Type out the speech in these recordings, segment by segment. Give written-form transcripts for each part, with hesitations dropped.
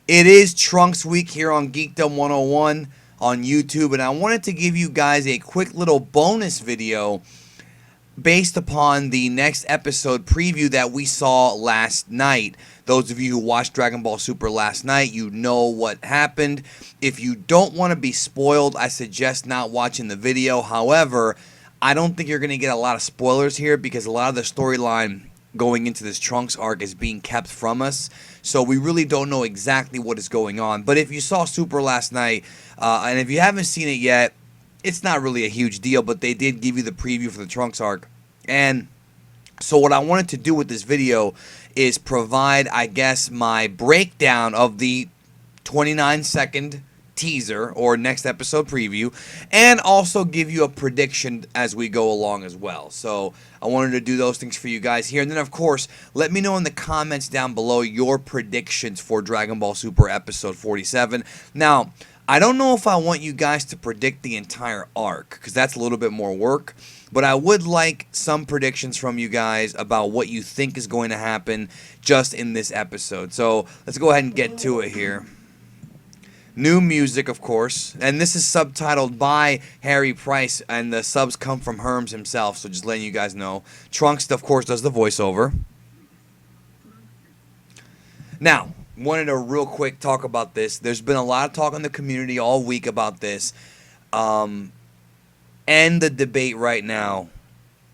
It is Trunks Week here on Geekdom 101 on YouTube, and I wanted to give you guys a quick little bonus video based upon the next episode preview that we saw last night. Those of you who watched Dragon Ball Super last night, you know what happened. If you don't want to be spoiled, I suggest not watching the video. However, I don't think you're going to get a lot of spoilers here because a lot of the storyline going into this Trunks arc is being kept from us. So we really don't know exactly what is going on. But if you saw Super last night, and if you haven't seen it yet, it's not really a huge deal, but they did give you the preview for the Trunks arc. And so what I wanted to do with this video is provide, I guess, my breakdown of the 29-second teaser or next episode preview, and also give you a prediction as we go along as well. So I wanted to do those things for you guys here. And then, of course, let me know in the comments down below your predictions for Dragon Ball Super episode 47. Now, I don't know if I want you guys to predict the entire arc, because that's a little bit more work. But I would like some predictions from you guys about what you think is going to happen just in this episode. So let's go ahead and get to it here. New music, of course, and this is subtitled by Harry Price, and the subs come from Herms himself, so just letting you guys know. Trunks, of course, does the voiceover. Now, wanted to real quick talk about this. There's been a lot of talk in the community all week about this, and the debate right now.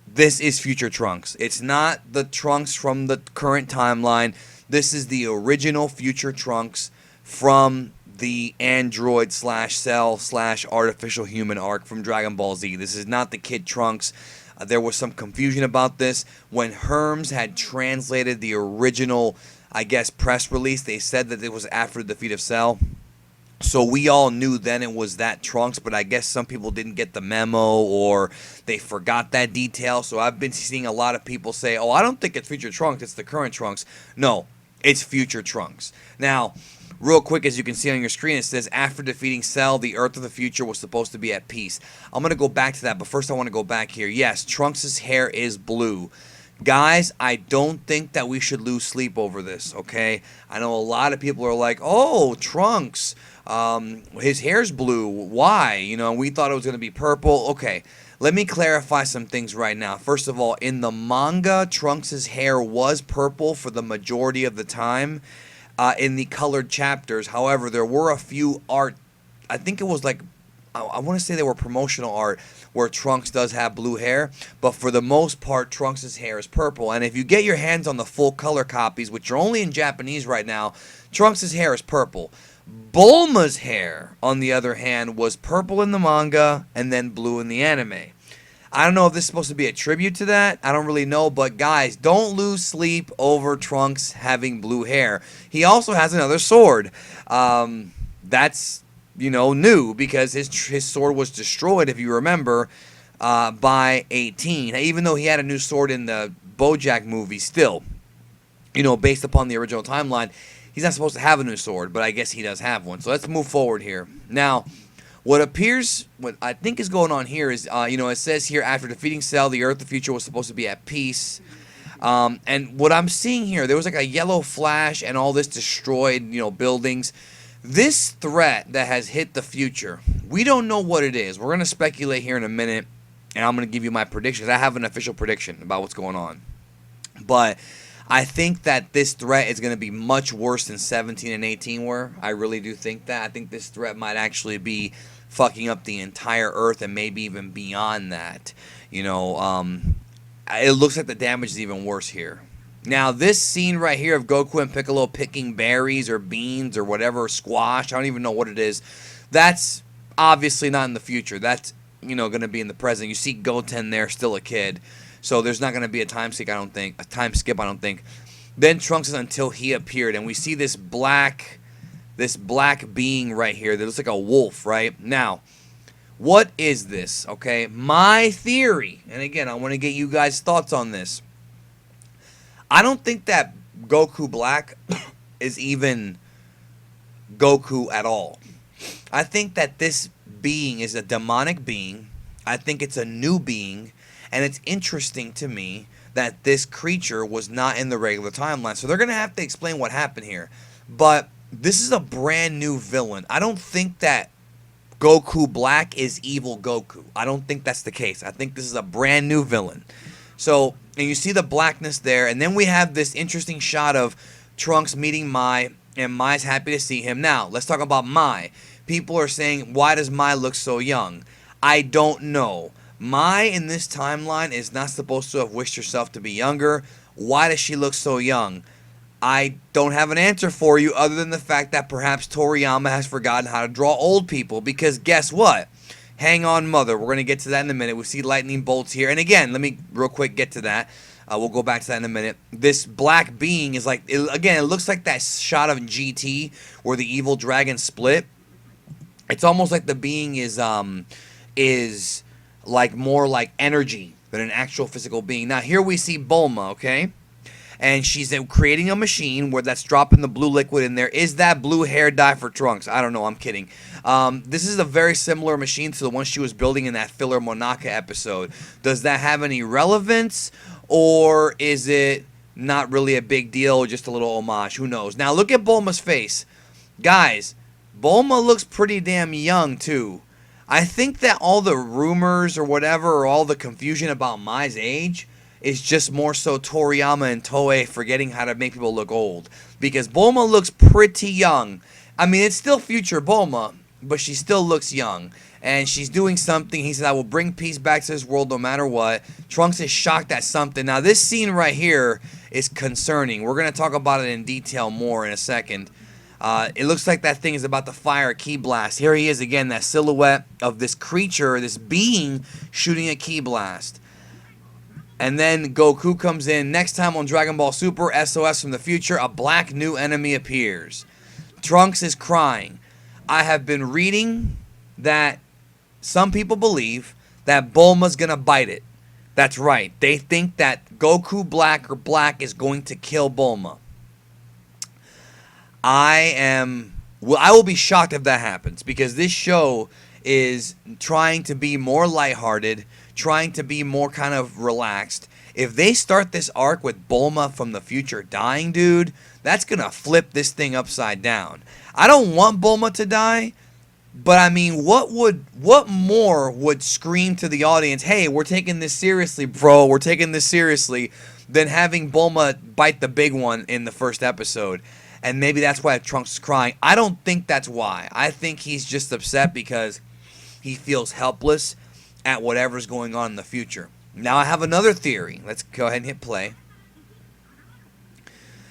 This is future Trunks. It's not the Trunks from the current timeline. This is the original future Trunks from the android slash cell slash artificial human arc from Dragon Ball Z. This is not the Kid Trunks. There was some confusion about this. When Herms had translated the original, I guess, press release, they said that it was after the defeat of Cell. So we all knew then it was that Trunks, but I guess some people didn't get the memo or they forgot that detail. So I've been seeing a lot of people say, oh, I don't think it's future Trunks, it's the current Trunks. No, it's future Trunks. Now, real quick, as you can see on your screen, it says, after defeating Cell, the Earth of the future was supposed to be at peace. I'm going to go back to that, but first I want to go back here. Yes, Trunks' hair is blue. Guys, I don't think that we should lose sleep over this, okay? I know a lot of people are like, oh, Trunks, his hair's blue. Why? You know, we thought it was going to be purple. Okay, let me clarify some things right now. First of all, in the manga, Trunks' hair was purple for the majority of the time. In the colored chapters. However, there were a few art, I think it was like, I want to say they were promotional art where Trunks does have blue hair, but for the most part, Trunks' hair is purple. And if you get your hands on the full color copies, which are only in Japanese right now, Trunks' hair is purple. Bulma's hair, on the other hand, was purple in the manga and then blue in the anime. I don't know if this is supposed to be a tribute to that. I don't really know. But, guys, don't lose sleep over Trunks having blue hair. He also has another sword. That's, you know, new because his sword was destroyed, if you remember, by 18. Even though he had a new sword in the BoJack movie still, you know, based upon the original timeline, he's not supposed to have a new sword. But I guess he does have one. So let's move forward here. Now, what I think is going on here is, you know, it says here, after defeating Cell, the Earth of the future was supposed to be at peace. And what I'm seeing here, there was like a yellow flash and all this destroyed, you know, buildings. This threat that has hit the future, we don't know what it is. We're going to speculate here in a minute, and I'm going to give you my predictions. I have an official prediction about what's going on. But I think that this threat is going to be much worse than 17 and 18 were. I really do think that. I think this threat might actually be fucking up the entire Earth and maybe even beyond that. You know, it looks like the damage is even worse here. Now, this scene right here of Goku and Piccolo picking berries or beans or whatever, squash, I don't even know what it is, that's obviously not in the future. That's, you know, going to be in the present. You see Goten there, still a kid. So there's not going to be a time skip, I don't think. Then Trunks is until he appeared, and we see this black being right here that looks like a wolf, right? Now, what is this, okay? My theory, and again, I want to get you guys' thoughts on this. I don't think that Goku Black is even Goku at all. I think that this being is a demonic being. I think it's a new being. And it's interesting to me that this creature was not in the regular timeline. So they're going to have to explain what happened here. But this is a brand new villain. I don't think that Goku Black is evil Goku. I don't think that's the case. I think this is a brand new villain. So, and you see the blackness there, and then we have this interesting shot of Trunks meeting Mai, and Mai's happy to see him. Now, let's talk about Mai. People are saying, why does Mai look so young? I don't know. Mai in this timeline is not supposed to have wished herself to be younger. Why does she look so young? I don't have an answer for you other than the fact that perhaps Toriyama has forgotten how to draw old people, because guess what? Hang on, mother. We're going to get to that in a minute. We see lightning bolts here. And again, let me real quick get to that. We'll go back to that in a minute. This black being is like, again, it looks like that shot of GT where the evil dragon split. It's almost like the being is like more like energy than an actual physical being. Now, here we see Bulma, okay? And she's creating a machine where that's dropping the blue liquid in there. Is that blue hair dye for Trunks? I don't know. I'm kidding. This is a very similar machine to the one she was building in that filler Monaka episode. Does that have any relevance? Or is it not really a big deal, just a little homage? Who knows? Now, look at Bulma's face. Guys, Bulma looks pretty damn young, too. I think that all the rumors or whatever, or all the confusion about Mai's age, is just more so Toriyama and Toei forgetting how to make people look old. Because Bulma looks pretty young. I mean, it's still future Bulma, but she still looks young. And she's doing something. He said, I will bring peace back to this world no matter what. Trunks is shocked at something. Now, this scene right here is concerning. We're going to talk about it in detail more in a second. It looks like that thing is about to fire a ki blast. Here he is again, that silhouette of this creature, this being, shooting a ki blast. And then Goku comes in. Next time on Dragon Ball Super, SOS from the future, a black new enemy appears. Trunks is crying. I have been reading that some people believe that Bulma's going to bite it. That's right. They think that Goku Black or Black is going to kill Bulma. I will be shocked if that happens, because this show is trying to be more lighthearted, trying to be more kind of relaxed. If they start this arc with Bulma from the future dying, dude, that's going to flip this thing upside down. I don't want Bulma to die, but I mean, what more would scream to the audience, hey, we're taking this seriously, bro, we're taking this seriously, than having Bulma bite the big one in the first episode. And maybe that's why Trunks is crying. I don't think that's why. I think he's just upset because he feels helpless at whatever's going on in the future. Now I have another theory. Let's go ahead and hit play.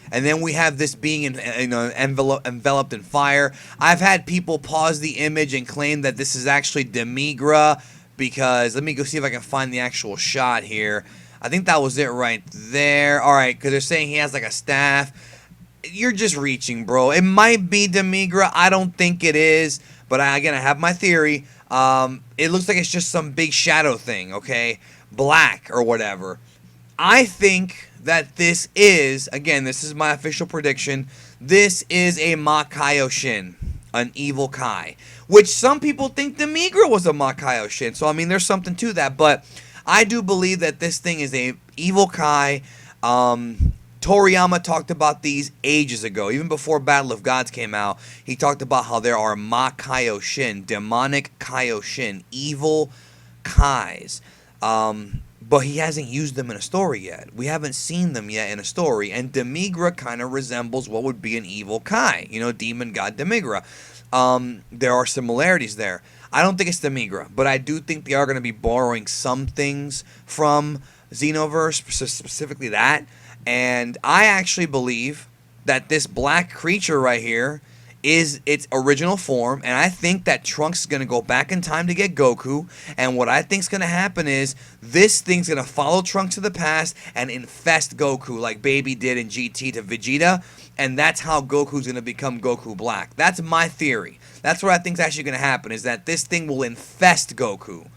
And then we have this being enveloped in fire. I've had people pause the image and claim that this is actually Demigra, because let me go see if I can find the actual shot here. I think that was it right there. All right, because they're saying he has like a staff. You're just reaching, bro. It might be Demigra. I don't think it is. But again, I have my theory. It looks like it's just some big shadow thing, okay? Black or whatever. I think that this is, again, this is my official prediction, this is a Makaioshin, an evil Kai. Which some people think Demigra was a Makaioshin. So, I mean, there's something to that. But I do believe that this thing is a evil Kai. Toriyama talked about these ages ago. Even before Battle of Gods came out, he talked about how there are Makaioshin, demonic Kaioshin, evil Kais. But he hasn't used them in a story yet. We haven't seen them yet in a story. And Demigra kind of resembles what would be an evil Kai. You know, demon god Demigra. There are similarities there. I don't think it's Demigra, but I do think they are going to be borrowing some things from Xenoverse, specifically that. And I actually believe that this black creature right here is its original form, and I think that Trunks is going to go back in time to get Goku, and what I think is going to happen is this thing's going to follow Trunks to the past and infest Goku like Baby did in GT to Vegeta, and that's how Goku's going to become Goku Black. That's my theory. That's what I think is actually going to happen, is that this thing will infest Goku.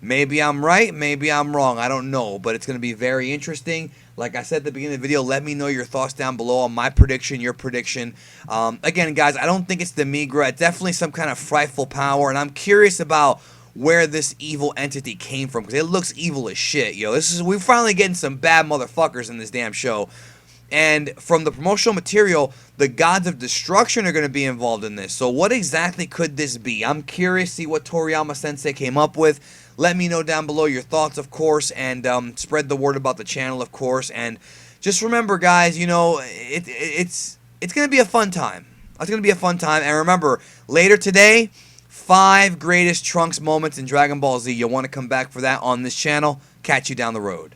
Maybe I'm right, maybe I'm wrong, I don't know, but it's going to be very interesting. Like I said at the beginning of the video, let me know your thoughts down below on my prediction, your prediction. Again, guys, I don't think it's Demigra. It's definitely some kind of frightful power, and I'm curious about where this evil entity came from, because it looks evil as shit, yo. We're finally getting some bad motherfuckers in this damn show. And from the promotional material, the Gods of Destruction are going to be involved in this. So what exactly could this be? I'm curious to see what Toriyama Sensei came up with. Let me know down below your thoughts, of course, and spread the word about the channel, of course. And just remember, guys, you know, it's going to be a fun time. It's going to be a fun time. And remember, later today, 5 greatest Trunks moments in Dragon Ball Z. You'll want to come back for that on this channel. Catch you down the road.